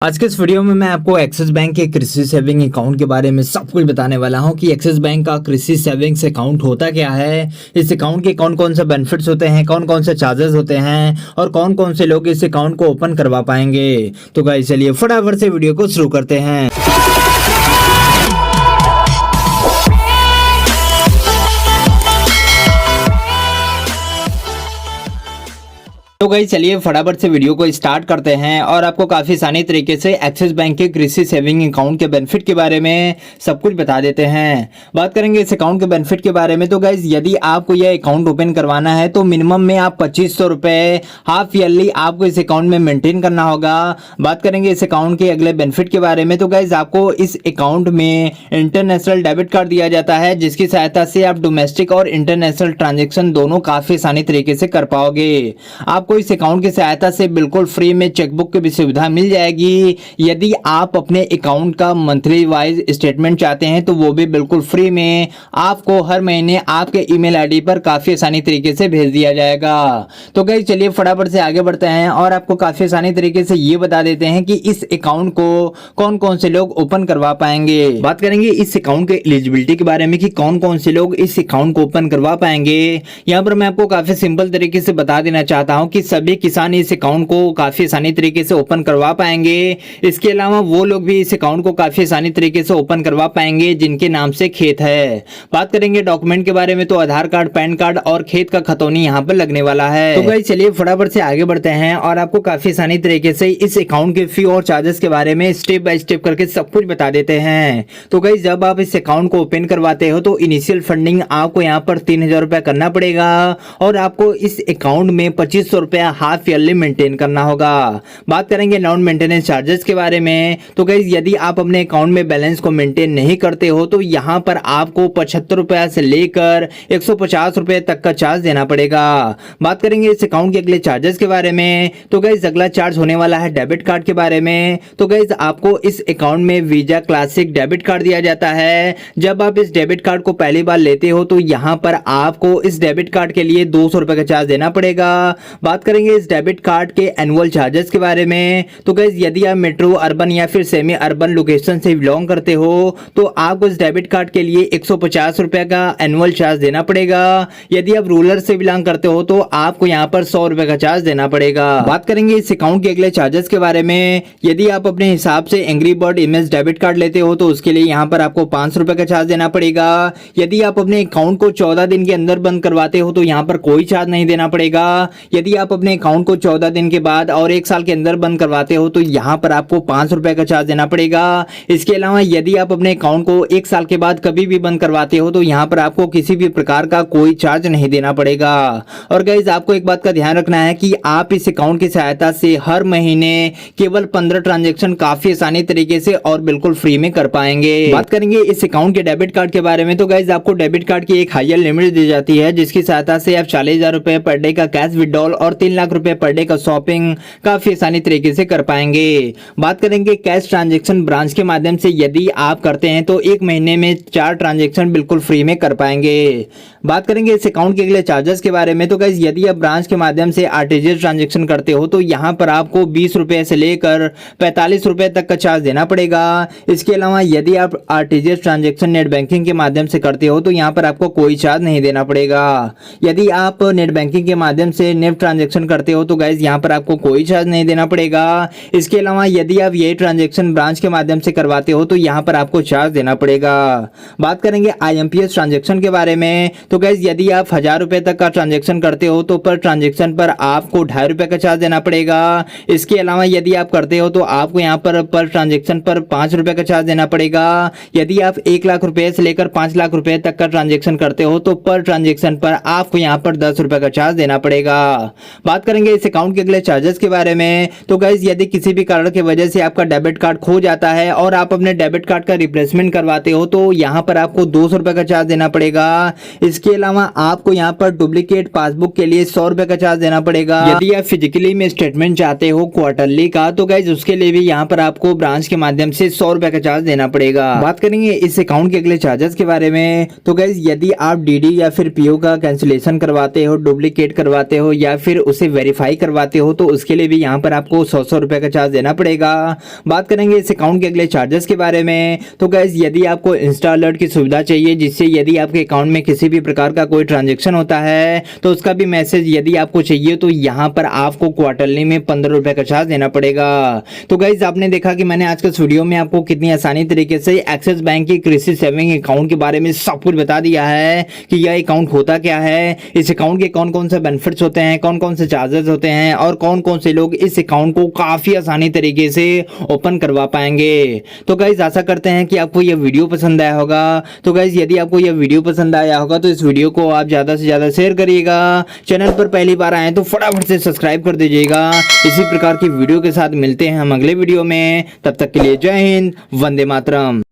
आज के इस वीडियो में मैं आपको एक्सिस बैंक के कृषि सेविंग अकाउंट के बारे में सब कुछ बताने वाला हूं कि एक्सिस बैंक का कृषि सेविंग्स अकाउंट होता क्या है, इस अकाउंट के कौन कौन से बेनिफिट्स होते हैं, कौन कौन से चार्जेस होते हैं और कौन कौन से लोग इस अकाउंट को ओपन करवा पाएंगे। तो गाइस चलिए फटाफट से वीडियो को शुरू करते हैं। तो गाइस चलिए फटाफट से वीडियो को स्टार्ट करते हैं और आपको काफी आसानी तरीके से एक्सिस बैंक के कृषि सेविंग अकाउंट के बेनिफिट के बारे में सब कुछ बता देते हैं। बात करेंगे इस अकाउंट के बेनिफिट के बारे में। तो गाइस यदि आपको यह अकाउंट ओपन करवाना है तो मिनिमम में आप 2500 रुपए हाफ ईयरली आपको इस अकाउंट में मेंटेन करना होगा। बात करेंगे इस अकाउंट के अगले बेनिफिट के बारे में। तो गाइस आपको इस अकाउंट में इंटरनेशनल डेबिट कार्ड दिया जाता है, जिसकी सहायता से आप डोमेस्टिक और इंटरनेशनल ट्रांजेक्शन दोनों काफी आसानी तरीके से कर पाओगे। आपको इस अकाउंट की सहायता से बिल्कुल फ्री में चेकबुक की भी सुविधा मिल जाएगी। यदि आप अपने अकाउंट का मंथली वाइज स्टेटमेंट चाहते हैं तो वो भी बिल्कुल फ्री में आपको हर महीने आपके ईमेल आईडी पर काफी आसानी तरीके से भेज दिया जाएगा। तो गाइस चलिए फटाफट से आगे बढ़ते हैं और आपको काफी आसानी तरीके से ये बता देते हैं कि इस अकाउंट को कौन कौन से लोग ओपन करवा पाएंगे। बात करेंगे इस अकाउंट के एलिजिबिलिटी के बारे में कि कौन कौन से लोग इस अकाउंट को ओपन करवा पाएंगे। यहाँ पर मैं आपको काफी सिंपल तरीके से बता देना चाहता हूँ कि सभी किसान इस अकाउंट को काफी आसानी तरीके से ओपन करवा पाएंगे। इसके अलावा वो लोग भी इस अकाउंट को काफी आसानी तरीके से ओपन करवा पाएंगे जिनके नाम से खेत है। बात करेंगे डॉक्यूमेंट के बारे में तो आधार कार्ड, पैन कार्ड और खेत का खतौनी यहाँ पर लगने वाला है। तो गाइस चलिए फटाफट से आगे बढ़ते हैं और आपको काफी आसानी तरीके से इस अकाउंट के फी और चार्जेस के बारे में स्टेप बाय स्टेप करके सब कुछ बता देते हैं। तो गाइस जब आप इस अकाउंट को ओपन करवाते हो तो इनिशियल फंडिंग आपको यहाँ पर 3000 रुपया करना पड़ेगा और आपको इस अकाउंट में 2500 रुपया हाफ ईयरली मेंटेन करना होगा। बात करेंगे नॉन मेंटेनेंस चार्जेस के बारे में। तो गाइस यदि आप अपने अकाउंट में बैलेंस को मेंटेन नहीं करते हो तो यहाँ पर आपको 75 रुपया से लेकर 150 रुपए तक का चार्ज देना पड़ेगा। बात करेंगे इस अकाउंट के अगले चार्जेस के बारे में। तो गाइस अगला चार्ज होने वाला है डेबिट कार्ड के बारे में। तो गाइस आपको इस अकाउंट में वीजा क्लासिक डेबिट कार्ड दिया जाता है। जब आप इस डेबिट कार्ड को पहली बार लेते हो तो यहाँ पर आपको इस डेबिट कार्ड के लिए 200 रुपए का चार्ज देना पड़ेगा। बात करेंगे इस डेबिट कार्ड के एनुअल चार्जेस के बारे में। तो गाइस यदि आप मेट्रो, अर्बन या फिर सेमी अर्बन लोकेशन से बिलोंग करते हो तो आपको इस डेबिट कार्ड के लिए 150 रुपए का एनुअल चार्ज देना पड़ेगा। यदि आप रूरल से बिलोंग करते हो तो आपको यहाँ पर 100 रुपए का चार्ज देना पड़ेगा। बात करेंगे इस अकाउंट के अगले चार्जेस के बारे में। यदि आप अपने हिसाब से angry bird image debit card लेते हो तो उसके लिए यहाँ पर आपको 500 रुपए का चार्ज देना पड़ेगा। यदि आप अपने अकाउंट को 14 दिन के अंदर बंद करवाते हो तो यहाँ पर कोई चार्ज नहीं देना पड़ेगा। यदि आप अपने अकाउंट को 14 दिन के बाद और 1 साल के अंदर बंद करवाते हो तो यहाँ पर आपको 500 रुपए का चार्ज देना पड़ेगा। इसके अलावा यदि आप अपने अकाउंट को 1 साल के बाद कभी भी बंद करवाते हो तो यहाँ पर आपको किसी भी प्रकार का कोई चार्ज नहीं देना पड़ेगा। और गाइस आपको एक बात का ध्यान रखना है कि आप इस अकाउंट की सहायता से हर महीने केवल 15 ट्रांजेक्शन काफी आसानी तरीके से और बिल्कुल फ्री में कर पाएंगे। बात करेंगे इस अकाउंट के डेबिट कार्ड के बारे में। तो गाइस आपको डेबिट कार्ड की एक हायर लिमिट दी जाती है जिसकी सहायता से आप 40,000 रुपए पर डे का कैश विड्रॉल और 3 लाख रुपए पर डे का शॉपिंग काफी आसानी तरीके से कर पाएंगे। बात करेंगे कैश ट्रांजैक्शन ब्रांच के माध्यम से यदि आप करते हैं तो 1 महीने में 4 ट्रांजैक्शन बिल्कुल फ्री में कर पाएंगे। बात करेंगे इस अकाउंट के अगले चार्जेस के बारे में। तो गाइस यदि आप ब्रांच के माध्यम से आरटीजीएस ट्रांजैक्शन करते हो तो यहाँ पर आपको 20 रुपए से लेकर 45 रुपए तक का चार्ज देना पड़ेगा। इसके अलावा यदि आप आरटीजीएस ट्रांजैक्शन नेट बैंकिंग के माध्यम से करते हो तो यहाँ पर आपको कोई चार्ज नहीं देना पड़ेगा। यदि आप नेट बैंकिंग के माध्यम से नेट ट्रांजैक्शन करते हो तो गाइस यहाँ पर आपको कोई चार्ज नहीं देना पड़ेगा। इसके अलावा यदि आप ये ट्रांजैक्शन ब्रांच के माध्यम से करवाते हो तो यहाँ पर आपको चार्ज देना पड़ेगा। बात करेंगे आईएमपीएस ट्रांजैक्शन के बारे में। तो गाइस यदि आप 1000 रुपए तक का ट्रांजैक्शन करते हो तो पर ट्रांजैक्शन पर आपको 2.5 रुपए का चार्ज देना पड़ेगा। इसके अलावा यदि आप करते हो तो आपको यहाँ पर ट्रांजैक्शन पर 5 रुपए का चार्ज देना पड़ेगा। यदि आप 1 लाख रुपए से लेकर 5 लाख रुपए तक का ट्रांजैक्शन करते हो तो पर ट्रांजैक्शन पर आपको यहाँ पर 10 रुपए का चार्ज देना पड़ेगा। बात करेंगे इस अकाउंट के अगले चार्जेस के बारे में। तो गाइस यदि किसी भी कारण की वजह से आपका डेबिट कार्ड खो जाता है और आप अपने डेबिट कार्ड का रिप्लेसमेंट करवाते हो तो यहाँ पर आपको 200 रुपए का चार्ज देना पड़ेगा। इसके अलावा आपको यहाँ पर डुप्लीकेट पासबुक के लिए 100 रुपए का चार्ज देना पड़ेगा। यदि आप फिजिकली में स्टेटमेंट चाहते हो क्वार्टरली का तो गाइस उसके लिए भी यहाँ पर आपको ब्रांच के माध्यम से 100 रुपए का चार्ज देना पड़ेगा। बात करेंगे इस अकाउंट के अगले चार्जेस के बारे में। तो गाइस यदि आप डीडी या फिर पीओ का कैंसिलेशन करवाते हो, डुप्लीकेट करवाते हो या फिर फिर उसे वेरीफाई करवाते हो तो उसके लिए भी यहाँ पर आपको 100 रुपए का चार्ज देना पड़ेगा। बात करेंगे इस अकाउंट के अगले चार्जेस के बारे में। तो गाइस यदि आपको इंस्टा अलर्ट की सुविधा चाहिए जिससे यदि आपके अकाउंट में किसी भी प्रकार का कोई ट्रांजेक्शन होता है तो उसका भी मैसेज यदि आपको चाहिए तो यहाँ पर आपको क्वार्टरली में 15 रुपए का चार्ज देना पड़ेगा। तो गाइस आपने देखा कि मैंने आज के इस वीडियो में आपको कितनी आसानी तरीके से एक्सिस बैंक के कृषि सेविंग अकाउंट के बारे में सब कुछ बता दिया है कि यह अकाउंट होता क्या है, इस अकाउंट के कौन कौन से बेनिफिट्स होते हैं, कौन कौन से चार्जेस होते हैं और कौन कौन से लोग इस अकाउंट को काफी आसानी तरीके से ओपन करवा पाएंगे। तो गाइस आशा करते हैं कि आपको यह वीडियो पसंद आया होगा। तो गाइस यदि आपको यह वीडियो पसंद आया होगा तो इस वीडियो को आप ज्यादा से ज्यादा शेयर करिएगा। चैनल पर पहली बार आए तो फटाफट से सब्सक्राइब कर दीजिएगा। इसी प्रकार की वीडियो के साथ मिलते हैं हम अगले वीडियो में, तब तक के लिए जय हिंद, वंदे मातरम।